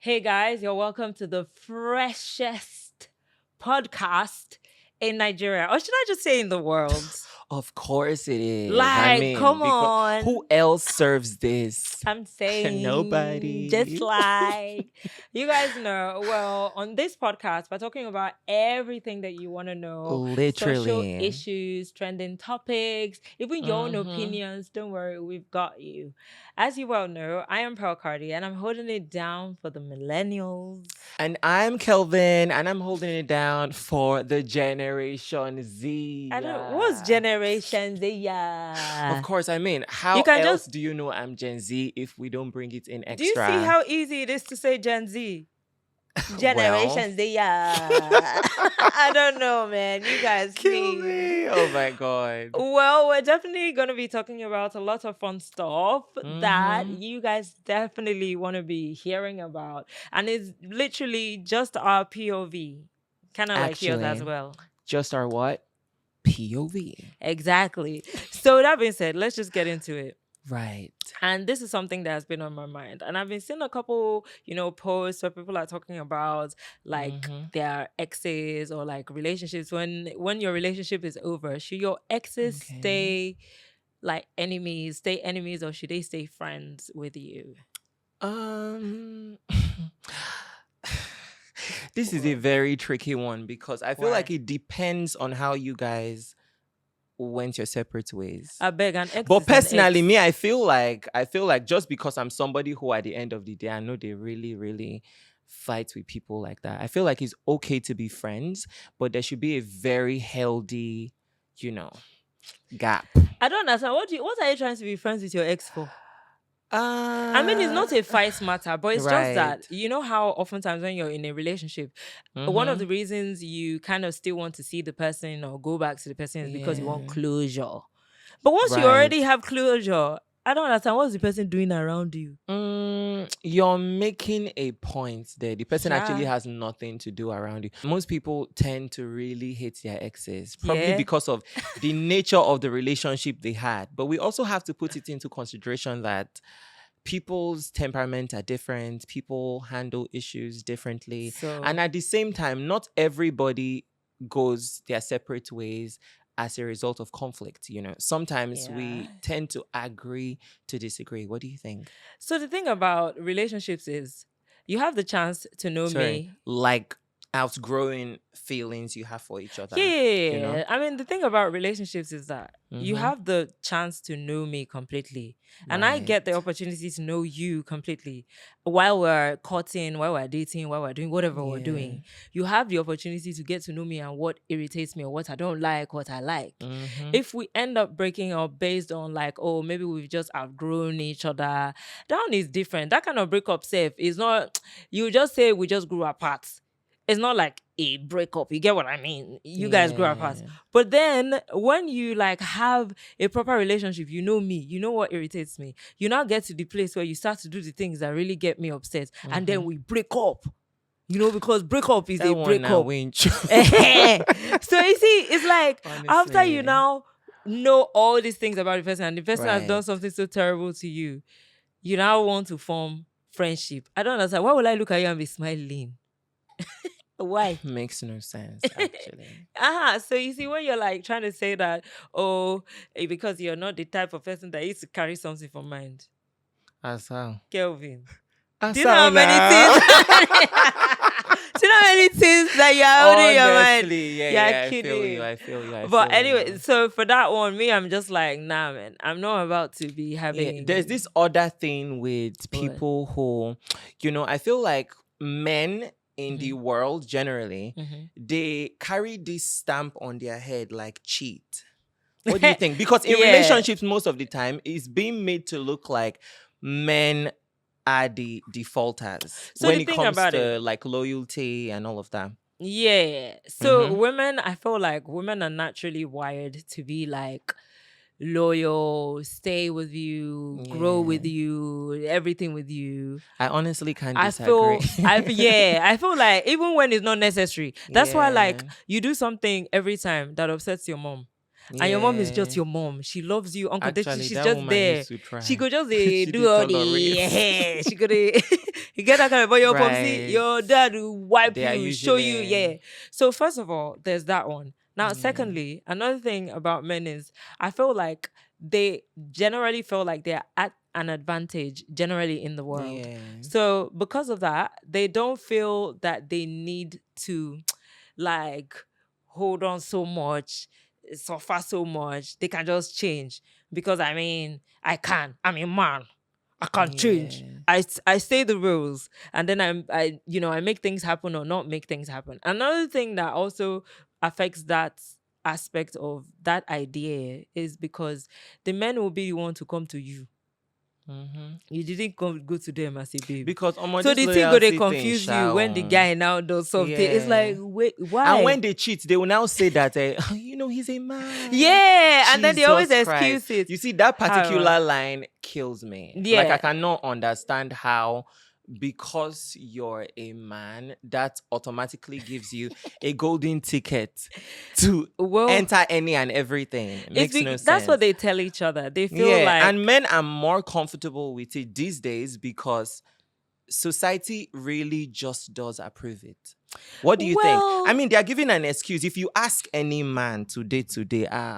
Hey guys, you're welcome to the freshest podcast in Nigeria. Or should I just say in the world? Of course it is. Like, come Because on. who else serves this? I'm saying Nobody. just like you guys know. Well, on this podcast, we're talking about everything that you want to know. Literally. Social issues, trending topics, even your own Mhm. opinions. Don't worry, we've got you. As you well know, I am Pear Cardy and I'm holding it down for the millennials. And I'm Kelvin, and I'm holding it down for the Generation Z. I don't what's Generation Z? Of course, how You can else just- do you know I'm Gen Z if we don't bring it in extra? Do you see how easy it is to say Gen Z? Generation Z. I don't know, man. You guys Kill please. me. Oh my God. Well, we're definitely going to be talking about a lot of fun stuff that Mhm. you guys definitely want to be hearing about. And it's literally just our POV. Kind of like yours as Actually. well. Just our what? POV. Exactly. So that being said, let's just get into it. Right. And this is something that has been on my mind. And I've been seeing a couple, posts where people are talking about like their exes or like relationships. When your relationship is over, should your exes stay like enemies, or should they stay friends with you? This is a very tricky one because I feel Why? like it depends on how you guys went your separate ways. I beg an ex. But is an personally, ex. me, I feel like just because I'm somebody who at the end of the day, I know they really, really fight with people like that. I feel like it's okay to be friends, but there should be a very healthy, gap. I don't understand. What are you trying to be friends with your ex for? I mean, it's not a fight matter, but it's just that, right. you know how oftentimes when you're in a relationship, one of the reasons you kind of still want to see the person or go back to the person is because you want Yeah. closure. But once you Right. already have closure, I don't understand. What's the person doing around you? You're making a point there. The person actually Yeah. has nothing to do around you. Most people tend to really hate their exes, probably Yeah. because of the nature of the relationship they had. But we also have to put it into consideration that people's temperament are different. People handle issues differently. So, And at the same time, not everybody goes their separate ways as a result of conflict. Sometimes Yeah. we tend to agree to disagree. What do you think? so the thing about relationships is you have the chance to know me. Like outgrowing feelings you have for each other. Yeah. I mean, the thing about relationships is that you Mhm. have the chance to know me completely. And I get the Right. opportunity to know you completely while we're courting, while we're dating, while we're doing whatever we're doing. You have the opportunity to get to know me and what irritates me or what I don't like, what I like. Mhm. If we end up breaking up based on like, oh, maybe we've just outgrown each other, that one is different. That kind of breakup safe is not, you just say we just grew apart. It's not like a breakup. You get what I mean? You guys grew apart. Yeah. But then when you like have a proper relationship, you know me, you know what irritates me. You now get to the place where you start to do the things that really get me upset. And then we break up. Because breakup is That a one na breakup. winch. So you see, it's like after you Honestly. now know all these things about the person and the person has done Right. something so terrible to you, you now want to form friendship. I don't understand. Why will I look at you and be smiling? Why? Makes no sense, actually. So you see, when you're like trying to say that, because you're not the type of person that used to carry something for mind. As how? Kelvin. As Do you know how many things? Do you know how many things that you're holding in your mind? Honestly, You're I feel kidding. you. I feel you. But anyway, so for that one, me, I'm just like, nah, man. I'm not about to be having. There's this other thing with people who, I feel like men in the world generally, they carry this stamp on their head like cheat. What do you think? Because in relationships, most of the time, it's being made to look like men are the defaulters So when the it thing comes about to like loyalty and all of that. Yeah. So women, I feel like women are naturally wired to be like loyal, stay with you, grow with you, everything with you. I honestly can't I disagree. feel like even when it's not necessary. That's why like you do something every time that upsets your mom. and your mom is just Yeah. your mom. She loves you, Uncle Dechi. Actually, She's that just woman there. used to try. She could just She do did all the tolerate. she could you get that kind of, but your popsy, Right. your dad will wipe They are you, show you, usually So first of all, there's that one. Now, secondly, another thing about men is I feel like they generally feel like they're at an advantage generally in the world. Yeah. So because of that, they don't feel that they need to like hold on so much, suffer so much. They can just change because I mean, I can. I'm a man. I can't change. Yeah. I say the rules, and then I make things happen or not make things happen. Another thing that also affects that aspect of that idea is because the men will be the one to come to you. You didn't go to them as a babe. Because So this the thing go they loyalty thing, confuse you when the guy now does something. It's like, Yeah. wait, why? And when they cheat, they will now say that, he's a man. Yeah, and then they always Jesus excuse Christ. it. You see, that particular How? line kills me. Yeah. Like, I cannot understand how, because you're a man, that automatically gives you a golden ticket to enter any and everything. It makes no sense. That's what they tell each other. They feel like... And men are more comfortable with it these days because society really just does approve it. What do you think? I mean, they are giving an excuse. If you ask any man today,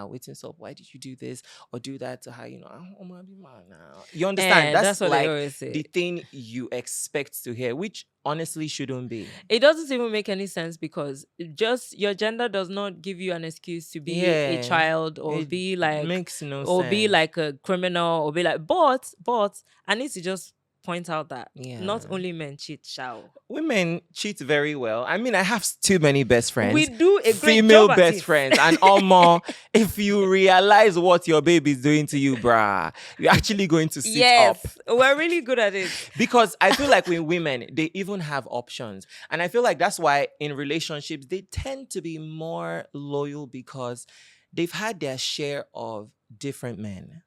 waiting up, why did you do this or do that to her? I'm gonna be man now. You understand? That's what like they always say. The thing you expect to hear, which honestly shouldn't be. It doesn't even make any sense because just your gender does not give you an excuse to be a child or be like makes no or sense. be like a criminal or be like but I need to just point out that not only men cheat, women cheat very well. I mean, I have too many best friends. We do a great female job best friends, and more. If you realize what your baby is doing to you, brah, you're actually going to sit up. We're really good at it. Because I feel like with women, they even have options, and I feel like that's why in relationships they tend to be more loyal because they've had their share of different men.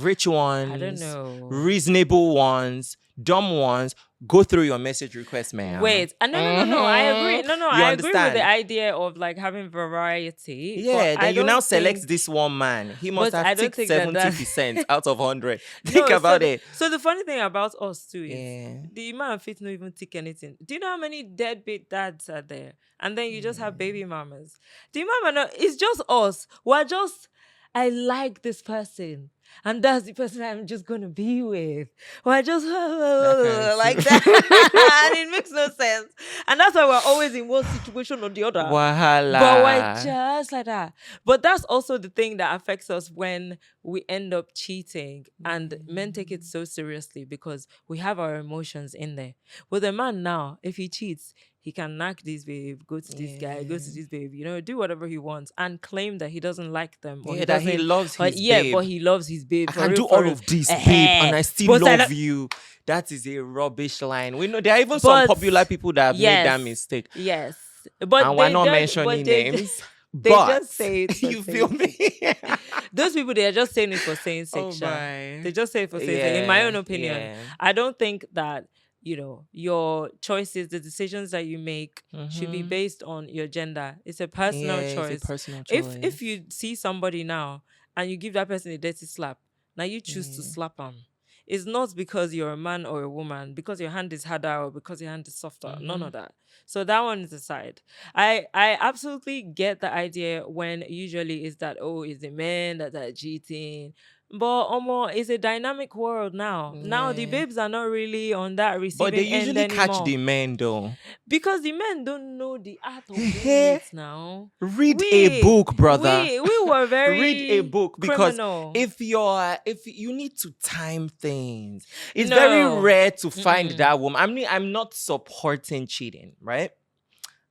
Rich ones, I don't know, reasonable ones, dumb ones. Go through your message request, man. Wait, no, I agree. I agree with the idea of like having variety. Yeah, then you now select this one man. He must have ticked 70% out of 100. Think about it. So the funny thing about us too is the man fit not even tick anything. Do you know how many deadbeat dads are there? And then you just have baby mamas. Do you remember? It's just us. We're just, I like this person. And that's the person I'm just going to be with. Or I just like that. And it makes no sense. And that's why we're always in one situation or the other. Wahala. But we're just like that. But that's also the thing that affects us when we end up cheating. And men take it so seriously because we have our emotions in there. With a man now, if he cheats, he can knock this babe, go to this guy, go to this babe, do whatever he wants and claim that he doesn't like them. Or that he loves his babe. But he loves his babe. I can do all of this, babe, and I still love you. That is a rubbish line. We know there are even some popular people that have made that mistake. Yes. But and we're not mentioning names. They just say it. You feel me? Those people, they are just saying it for saying sex. They just say it for saying sex. In my own opinion, I don't think that your choices, the decisions that you make should be based on your gender. It's a personal choice. It's a personal choice. If you see somebody now and you give that person a dirty slap, now you choose to slap them. It's not because you're a man or a woman, because your hand is harder or because your hand is softer. None of that. So that one is aside. I absolutely get the idea when usually is that, it's the men that are cheating. But it's a dynamic world now. Now the babes are not really on that receiving end anymore. But they usually catch the men though. Because the men don't know the art of doing it now. Read a book, brother. We were very read a book criminal. Because if you need to time things, it's very rare to find that woman. I mean, I'm not supporting cheating, right?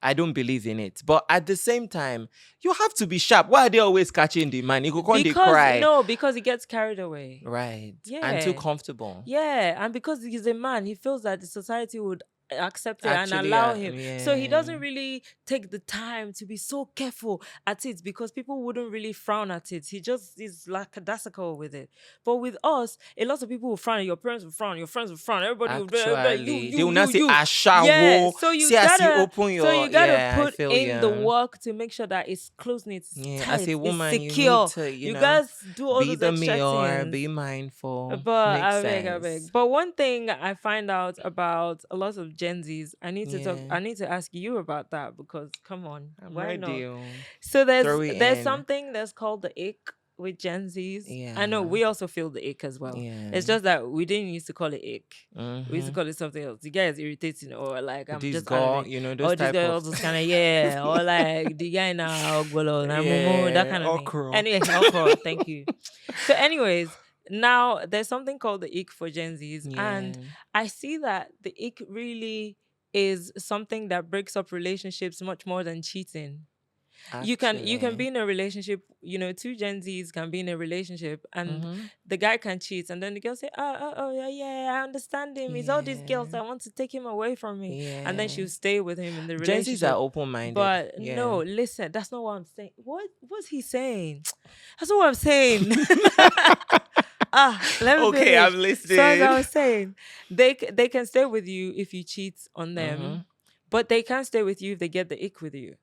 I don't believe in it. But at the same time, you have to be sharp. Why are they always catching the man? They cry. No, because he gets carried away. Right. Yeah. And too comfortable. Yeah. And because he's a man, he feels that the society would accept it and Actually, allow him. So he yeah. doesn't really take the time to be so careful at it because people wouldn't really frown at it. He just is lackadaisical with it. But with us, a lot of people will frown. Your parents will frown. Your friends will frown. Everybody will be Actually, they will not say Yeah. ashawo. So you See, as you gotta, open your, yeah, I put feel in the you. work to make sure that it's close knit, it's Yeah, as tight, a it's woman, you need secure. to, You guys do all be those extra demure, things. be mindful. But Makes I beg. sense. But one thing I find out about a lot of Gen Zs, I need to talk. Yeah, I need to ask you about that because come on, I'm why ready. not? So Throw it there's in. something that's called the ick with Gen Zs. I know Yeah, we also feel the ick as well. yeah. It's just that we didn't used to call it ick. We used to Mm-hmm. call it something else. The guy is irritating, or like I'm This just out of girl, it. those Or this type guy of, all those kind of yeah, or like the guy now, mumu, that yeah, kind of thing. okra. Anyway, okra, thank you. So, anyways, now there's something called the ick for Gen Zs, Yeah, and I see that the ick really is something that breaks up relationships much more than cheating. You can be actually. in a relationship, two Gen Zs can be in a relationship and Mm-hmm. the guy can cheat and then the girl say, oh yeah, yeah, I understand him. It's all these girls, Yeah, I want to take him away from me. And then yeah. she'll stay with him in the Gen Zs are relationship. open-minded. But Yeah. no, listen, that's not what I'm saying. What's he saying? That's not what I'm saying. Let me Okay, finish. I'm So as I listening. was saying, they can stay with you if you cheat on Mm-hmm. them, but they can't stay with you if they get the ick with you.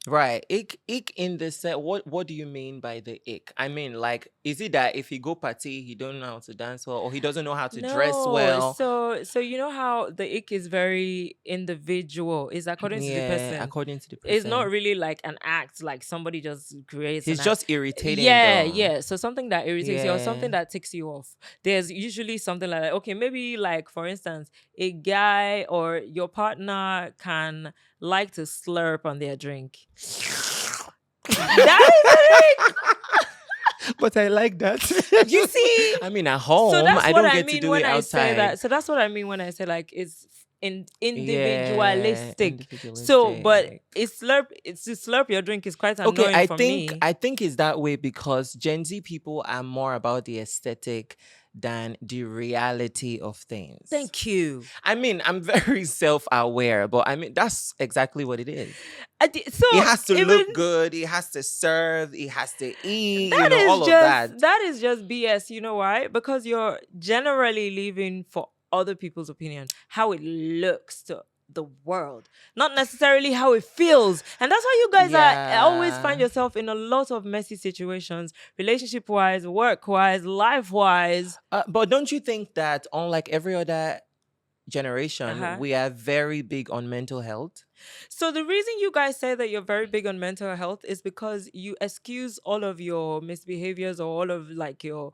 Right. Ick in the set. What do you mean by the ick? I mean, like, is it that if he go party, he don't know how to dance well, or he doesn't know how to dress No, well? so you know how the ick is very individual. It's according to the Yeah, person. according to the It's not person. really like an act, like somebody just creates He's an act. just irritating Yeah, though. yeah. So something that irritates you or Yeah. something that takes you off. There's usually something like that. Okay, maybe like for instance, a guy or your partner can like to slurp on their drink. That is an ick. But I like that. You see? I mean, at So home, that's I what don't I get to mean do when it I say outside. that. So that's what I mean when I say like it's Yeah, individualistic. So, but individualistic. it's to slurp your drink is quite Okay, annoying for me. I think it's that way because Gen Z people are more about the aesthetic than the reality of things. Thank you. I mean, I'm very self-aware, but I mean that's exactly what it is. So It has to even look good, it has to serve, it has to eat, that is all of that. just BS. You know why? Because you're generally living for other people's opinion, how it looks to the world, not necessarily how it feels. And that's why you guys are always find Yeah. yourself in a lot of messy situations, relationship wise, work wise, life wise. But don't you think that unlike every other generation, Uh-huh. we are very big on mental health? So the reason you guys say that you're very big on mental health is because you excuse all of your misbehaviors or all of like your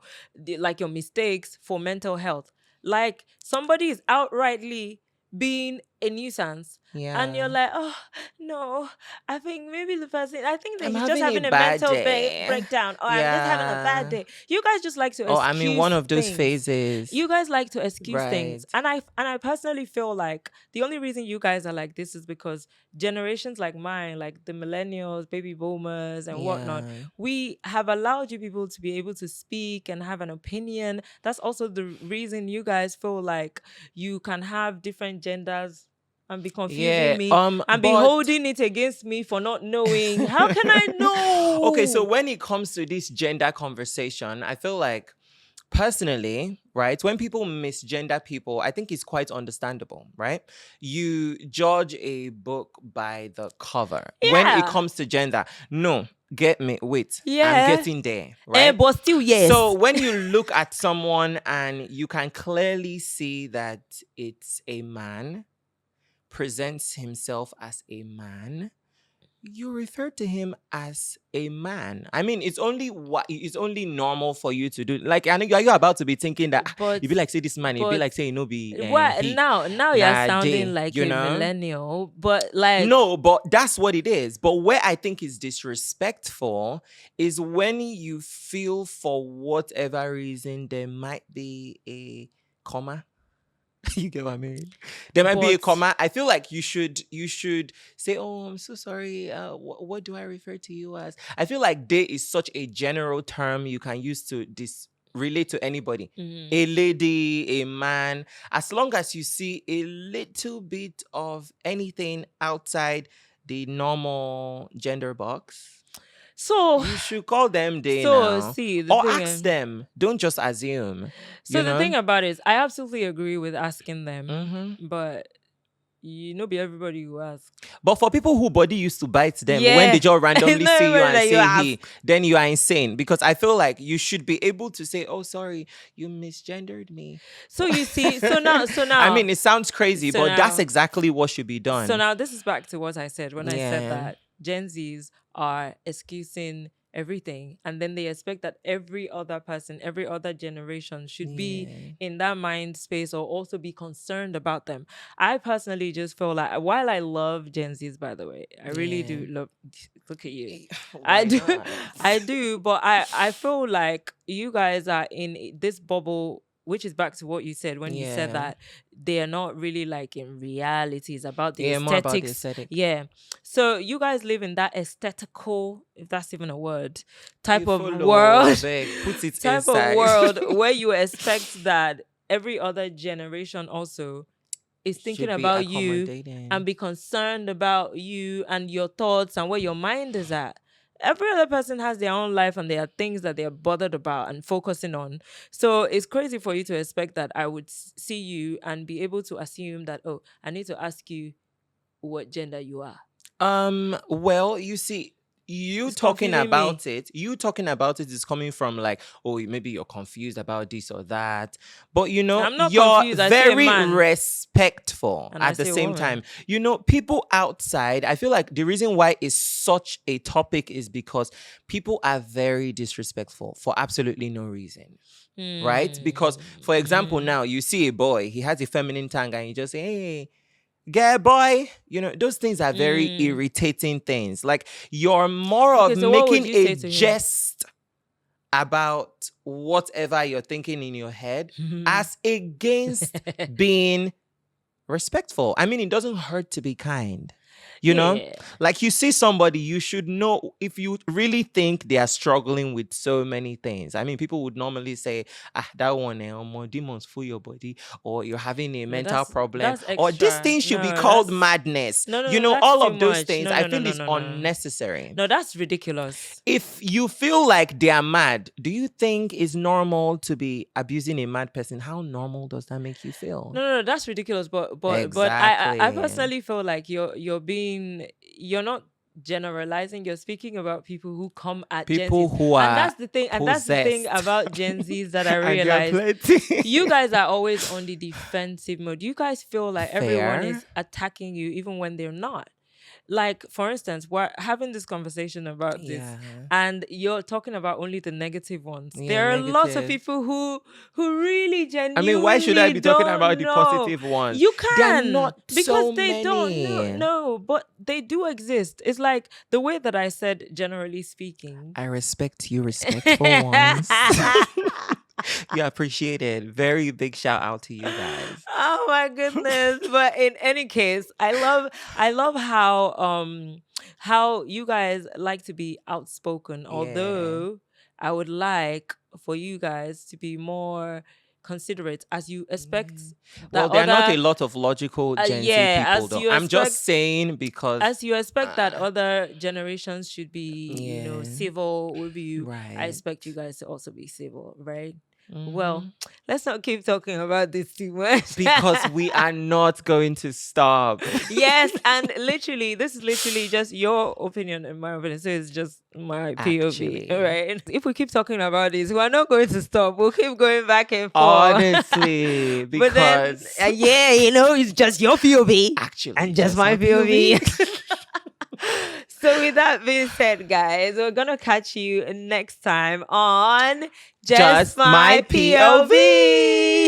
mistakes for mental health. Like somebody is outrightly being a nuisance. And you're Yeah. like, oh no, I think maybe the person, I think that I'm he's just having a having a bad mental day. breakdown, or I'm just having a bad Yeah. day. You guys just like to Oh, I'm in one excuse of those things. phases. You guys like to excuse Right. things, and I personally feel like the only reason you guys are like this is because generations like mine, like the millennials, baby boomers, and whatnot, Yeah. we have allowed you people to be able to speak and have an opinion. That's also the reason you guys feel like you can have different genders and be confusing Yeah. me and be But holding it against me for not knowing. How can I know? okay, so when it comes to this gender conversation, I feel like personally, right, when people misgender people, I think it's quite understandable, right? You judge a book by the cover. When it Yeah. comes to gender, no, get me, wait, I'm Yeah. getting there, right? But still, yes. So when you look at someone and you can clearly see that it's a man, presents himself as a man, you refer to him as a man. I mean, it's only normal for you to do. Like, I know you're about to be thinking that But you be like say this man, you be but like say no be what he. now you're Nah, sounding they, like you a know? millennial, but like No, but that's what it is. But where I think is disrespectful is when you feel for whatever reason there might be a comma. You get what I mean? There might be a But- comma. I feel like you should say, "Oh, I'm so sorry. What do I refer to you as?" I feel like "they" is such a general term you can use to relate to anybody. A lady, a man, as long as you see a little bit of anything outside the normal gender box, so you should call them they so now. see the Or thing ask them. Don't just assume. so the thing about it is, I absolutely agree with asking them, but be everybody who asks. But for people who body used to bite them, when they just randomly see you and say he, then you are insane. Because I feel like you should be able to say, oh, sorry, you misgendered me. So you see, so now I mean, it sounds crazy, but that's exactly what should be done. So now this is back to what I said when I said that Gen Zs are excusing everything, and then they expect that every other person, every other generation should be in that mind space or also be concerned about them. I personally just feel like, while I love Gen Zs, by the way, I really do love, look at you. I do, but I feel like you guys are in this bubble, which is back to what you said when you said that they are not really like in reality. It's about the aesthetics. More about the aesthetic. Yeah. So you guys live in that aesthetical, if that's even a word, type of world. Put it type inside. Of world where you expect that every other generation also is thinking about you and be concerned about you and your thoughts and where your mind is at. Every other person has their own life and there are things that they're bothered about and focusing on. So it's crazy for you to expect that I would see you and be able to assume that, oh, I need to ask you what gender you are. Well, you see, you talking about it is coming from like, oh, maybe you're confused about this or that. But you're confused. Very respectful at the same time. People outside, I feel like the reason why it's such a topic is because people are very disrespectful for absolutely no reason. Right? Because, for example, now you see a boy, he has a feminine tongue and you just say, hey, girl, boy, those things are very irritating things. Like, you're more of making a jest about whatever you're thinking in your head as against being respectful. I mean, it doesn't hurt to be kind. Like, you see somebody, you should know if you really think they are struggling with so many things. I mean, people would normally say, that one, more demons fool your body, or you're having a mental problem, or this thing should be called madness. All of those things, I feel is unnecessary. No, that's ridiculous. If you feel like they are mad, do you think it's normal to be abusing a mad person? How normal does that make you feel? No, that's ridiculous. But exactly. I personally feel like you're not generalizing. You're speaking about people who come at people Gen Zs. who are, and that's the thing. And that's the thing about Gen Zs that I realize. You guys are always on the defensive mode. You guys feel like everyone is attacking you, even when they're not. Like, for instance, we're having this conversation about this, and you're talking about only the negative ones. There are lots of people who really genuinely. I mean, why should I be talking about the positive ones? You can, they're not because so they many. don't. No, but they do exist. It's like the way that I said, generally speaking. I respect you, respectful ones. You appreciate it. Very big shout out to you guys. Oh my goodness. But in any case, I love how you guys like to be outspoken. Although I would like for you guys to be more considerate, as you expect. Well, there are not a lot of logical Gen Z people, though. I'm just saying, because as you expect that other generations should be, civil with you. Right. I expect you guys to also be civil, right? Well, let's not keep talking about this too much. Because we are not going to stop. Yes, and this is literally just your opinion and my opinion. So it's just my POV, right? If we keep talking about this, we're not going to stop. We'll keep going back and forth. Honestly, because... But then, it's just your POV. Actually. And just my POV. So with that being said, guys, we're going to catch you next time on Just My POV.